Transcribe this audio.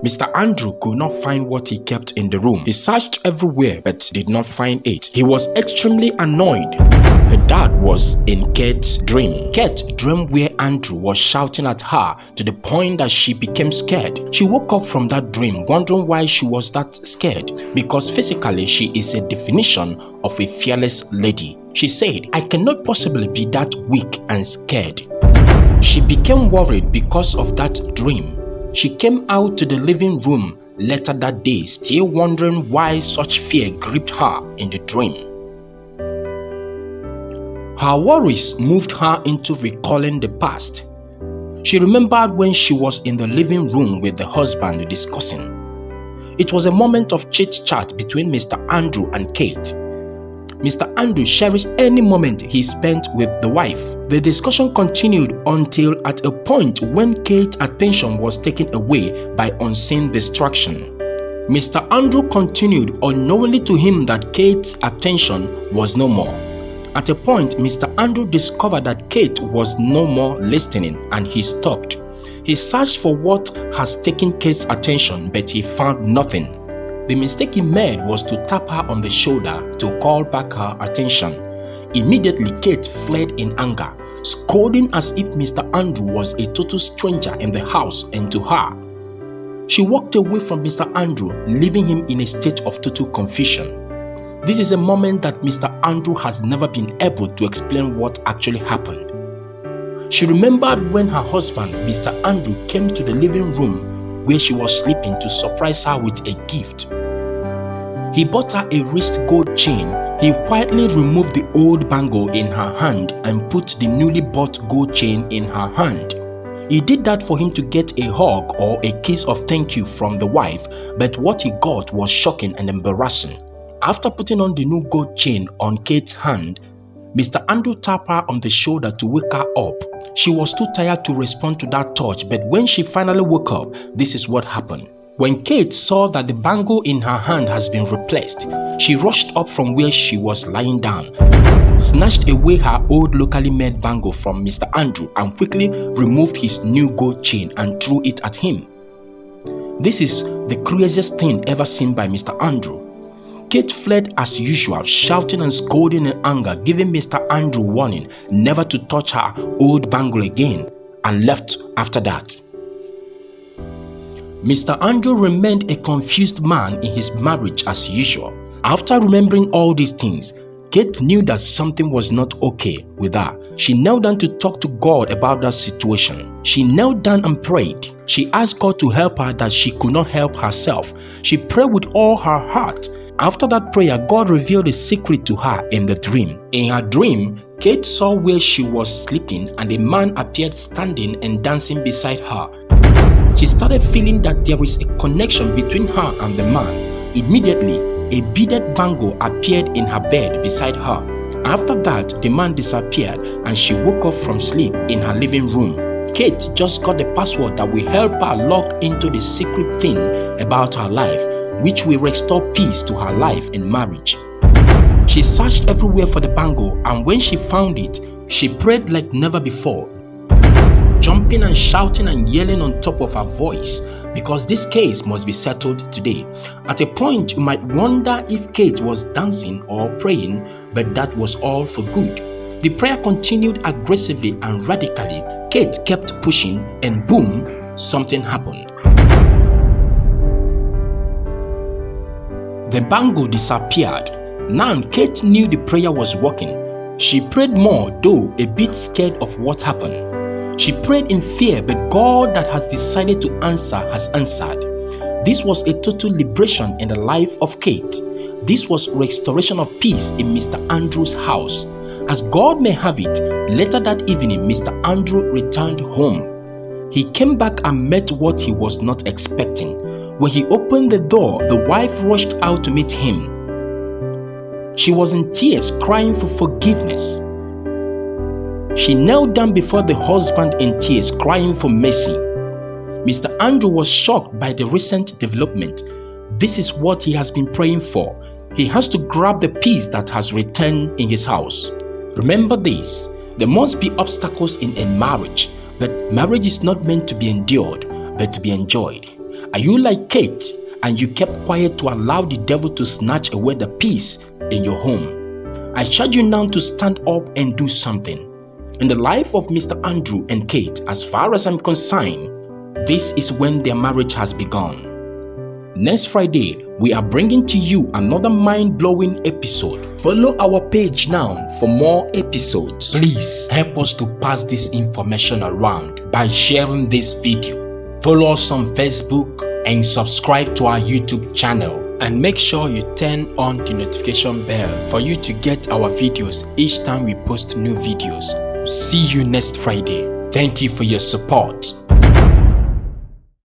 Mr. Andrew could not find what he kept in the room. He searched everywhere but did not find it. He was extremely annoyed. Her dad was in Kate's dream. Kate dreamed where Andrew was shouting at her to the point that she became scared. She woke up from that dream wondering why she was that scared, because physically she is a definition of a fearless lady. She said, "I cannot possibly be that weak and scared." She became worried because of that dream. She came out to the living room later that day, still wondering why such fear gripped her in the dream. Her worries moved her into recalling the past. She remembered when she was in the living room with the husband discussing. It was a moment of chit-chat between Mr. Andrew and Kate. Mr. Andrew cherished any moment he spent with the wife. The discussion continued until at a point when Kate's attention was taken away by unseen distraction. Mr. Andrew continued unknowingly to him that Kate's attention was no more. At a point, Mr. Andrew discovered that Kate was no more listening and he stopped. He searched for what has taken Kate's attention, but he found nothing. The mistake he made was to tap her on the shoulder to call back her attention. Immediately, Kate fled in anger, scolding as if Mr. Andrew was a total stranger in the house and to her. She walked away from Mr. Andrew, leaving him in a state of total confusion. This is a moment that Mr. Andrew has never been able to explain what actually happened. She remembered when her husband, Mr. Andrew, came to the living room where she was sleeping to surprise her with a gift. He bought her a wrist gold chain. He quietly removed the old bangle in her hand and put the newly bought gold chain in her hand. He did that for him to get a hug or a kiss of thank you from the wife, but what he got was shocking and embarrassing. After putting on the new gold chain on Kate's hand, Mr. Andrew tapped her on the shoulder to wake her up. She was too tired to respond to that touch, but when she finally woke up, this is what happened. When Kate saw that the bangle in her hand has been replaced, she rushed up from where she was lying down, snatched away her old locally made bangle from Mr. Andrew and quickly removed his new gold chain and threw it at him. This is the craziest thing ever seen by Mr. Andrew. Kate fled as usual, shouting and scolding in anger, giving Mr. Andrew warning never to touch her old bangle again, and left after that. Mr. Andrew remained a confused man in his marriage as usual. After remembering all these things, Kate knew that something was not okay with her. She knelt down to talk to God about that situation. She knelt down and prayed. She asked God to help her that she could not help herself. She prayed with all her heart. After that prayer, God revealed a secret to her in the dream. In her dream, Kate saw where she was sleeping and a man appeared standing and dancing beside her. She started feeling that there is a connection between her and the man. Immediately, a beaded bangle appeared in her bed beside her. After that, the man disappeared and she woke up from sleep in her living room. Kate just got the password that will help her log into the secret thing about her life, which will restore peace to her life and marriage. She searched everywhere for the bangle, and when she found it, she prayed like never before, jumping and shouting and yelling on top of her voice, because this case must be settled today. At a point, you might wonder if Kate was dancing or praying, but that was all for good. The prayer continued aggressively and radically. Kate kept pushing, and boom, something happened. The bangle disappeared. Now Kate knew the prayer was working. She prayed more, though a bit scared of what happened. She prayed in fear, but God that has decided to answer has answered. This was a total liberation in the life of Kate. This was restoration of peace in Mr. Andrew's house. As God may have it, later that evening, Mr. Andrew returned home. He came back and met what he was not expecting. When he opened the door, the wife rushed out to meet him. She was in tears, crying for forgiveness. She knelt down before the husband in tears, crying for mercy. Mr. Andrew was shocked by the recent development. This is what he has been praying for. He has to grab the peace that has returned in his house. Remember this, there must be obstacles in a marriage, but marriage is not meant to be endured, but to be enjoyed. Are you like Kate and you kept quiet to allow the devil to snatch away the peace in your home? I charge you now to stand up and do something. In the life of Mr. Andrew and Kate, as far as I'm concerned, this is when their marriage has begun. Next Friday, we are bringing to you another mind-blowing episode. Follow our page now for more episodes. Please help us to pass this information around by sharing this video. Follow us on Facebook and subscribe to our YouTube channel. And make sure you turn on the notification bell for you to get our videos each time we post new videos. See you next Friday. Thank you for your support.